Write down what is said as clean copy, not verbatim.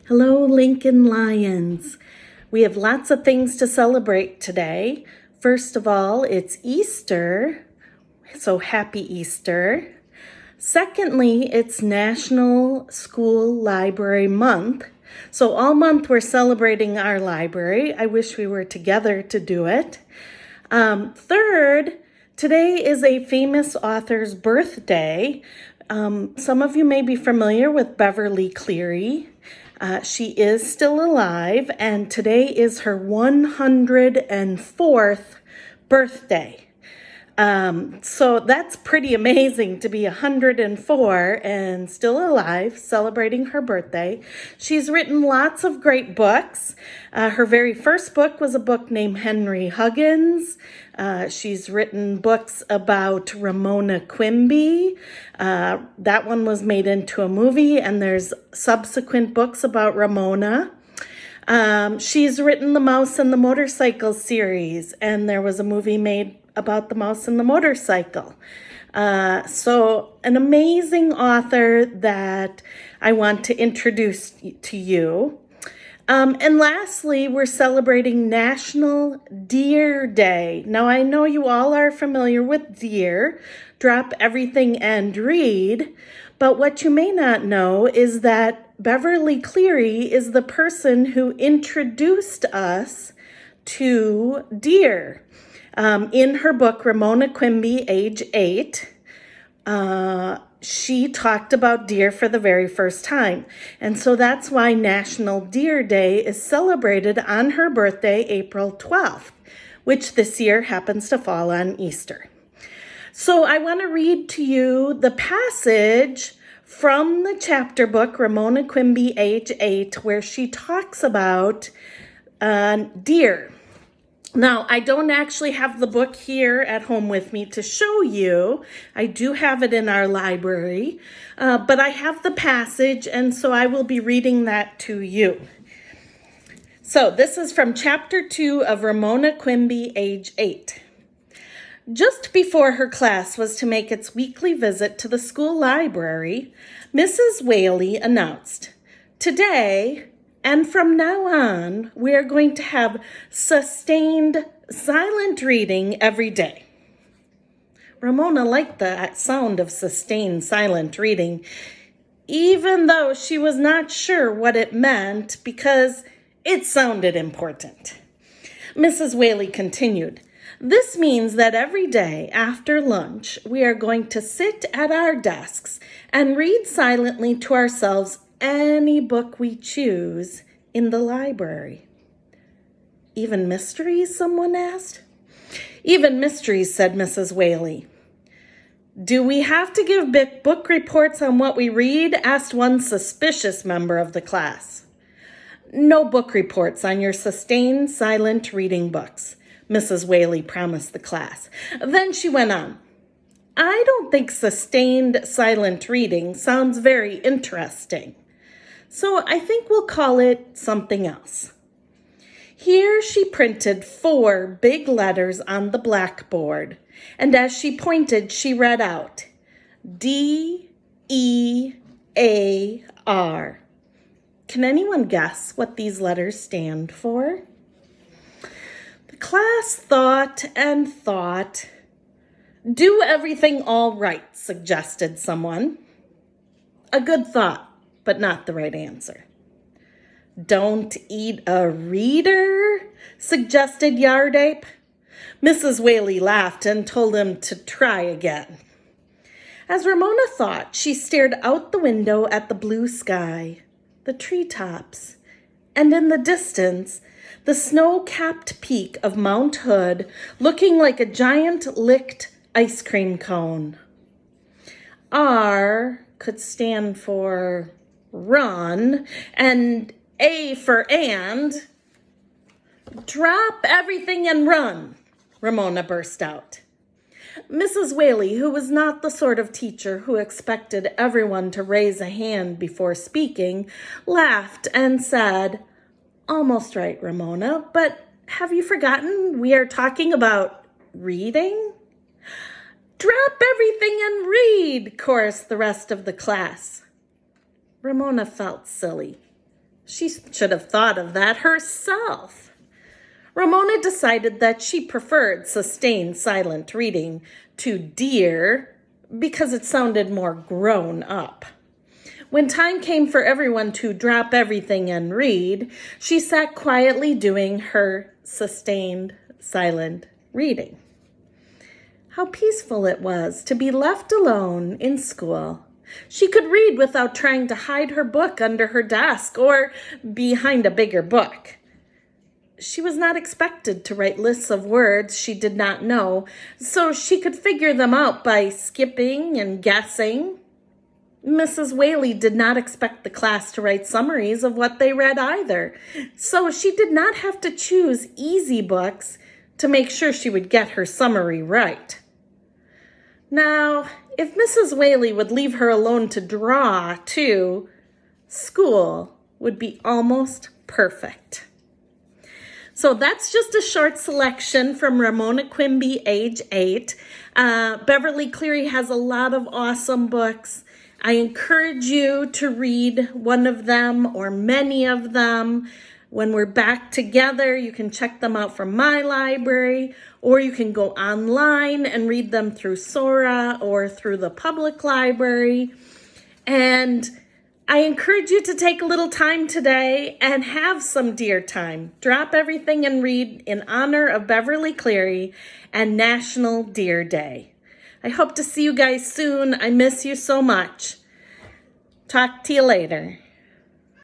Hello, Lincoln Lions. We have lots of things to celebrate today. First of all, it's Easter, so happy Easter. Secondly, it's National School Library Month. So all month we're celebrating our library. I wish we were together to do it. Third, today is a famous author's birthday. Some of you may be familiar with Beverly Cleary. She is still alive, and today is her 104th birthday. So that's pretty amazing to be 104 and still alive, celebrating her birthday. She's written lots of great books. Her very first book was a book named Henry Huggins. She's written books about Ramona Quimby. That one was made into a movie, and there's subsequent books about Ramona. She's written the Mouse and the Motorcycle series, and there was a movie made about the mouse and the motorcycle. So an amazing author that I want to introduce to you. And lastly, we're celebrating National Deer Day. Now, I know you all are familiar with deer, drop everything and read, but what you may not know is that Beverly Cleary is the person who introduced us to deer. In her book, Ramona Quimby, age 8, she talked about deer for the very first time. And so that's why National Deer Day is celebrated on her birthday, April 12th, which this year happens to fall on Easter. So I want to read to you the passage from the chapter book, Ramona Quimby, age 8, where she talks about deer. Now, I don't actually have the book here at home with me to show you. I do have it in our library, but I have the passage, and so I will be reading that to you. So this is from chapter 2 of Ramona Quimby, age 8. Just before her class was to make its weekly visit to the school library, Mrs. Whaley announced, "Today, and from now on, we are going to have sustained silent reading every day." Ramona liked the sound of sustained silent reading, even though she was not sure what it meant because it sounded important. Mrs. Whaley continued, "This means that every day after lunch, we are going to sit at our desks and read silently to ourselves any book we choose in the library." "Even mysteries?" someone asked. "Even mysteries," said Mrs. Whaley. "Do we have to give book reports on what we read?" asked one suspicious member of the class. "No book reports on your sustained silent reading books," Mrs. Whaley promised the class. Then she went on, "I don't think sustained silent reading sounds very interesting, so I think we'll call it something else." Here she printed 4 big letters on the blackboard, and as she pointed, she read out, DEAR. Can anyone guess what these letters stand for? The class thought and thought. "Do everything all right," suggested someone. A good thought, but not the right answer. "Don't eat a reader," suggested Yardape. Mrs. Whaley laughed and told him to try again. As Ramona thought, she stared out the window at the blue sky, the treetops, and in the distance, the snow-capped peak of Mount Hood looking like a giant licked ice cream cone. R could stand for run, and A for and. "Drop everything and run," Ramona burst out. Mrs. Whaley, who was not the sort of teacher who expected everyone to raise a hand before speaking, laughed and said, "Almost right, Ramona, but have you forgotten we are talking about reading?" "Drop everything and read," chorused the rest of the class. Ramona felt silly. She should have thought of that herself. Ramona decided that she preferred sustained silent reading to dear because it sounded more grown up. When time came for everyone to drop everything and read, she sat quietly doing her sustained silent reading. How peaceful it was to be left alone in school. She could read without trying to hide her book under her desk or behind a bigger book. She was not expected to write lists of words she did not know, so she could figure them out by skipping and guessing. Mrs. Whaley did not expect the class to write summaries of what they read either, so she did not have to choose easy books to make sure she would get her summary right. Now, if Mrs. Whaley would leave her alone to draw, too, school would be almost perfect. So that's just a short selection from Ramona Quimby, age 8. Beverly Cleary has a lot of awesome books. I encourage you to read one of them or many of them. When we're back together, you can check them out from my library, or you can go online and read them through Sora or through the public library. And I encourage you to take a little time today and have some dear time. Drop everything and read in honor of Beverly Cleary and National Deer Day. I hope to see you guys soon. I miss you so much. Talk to you later.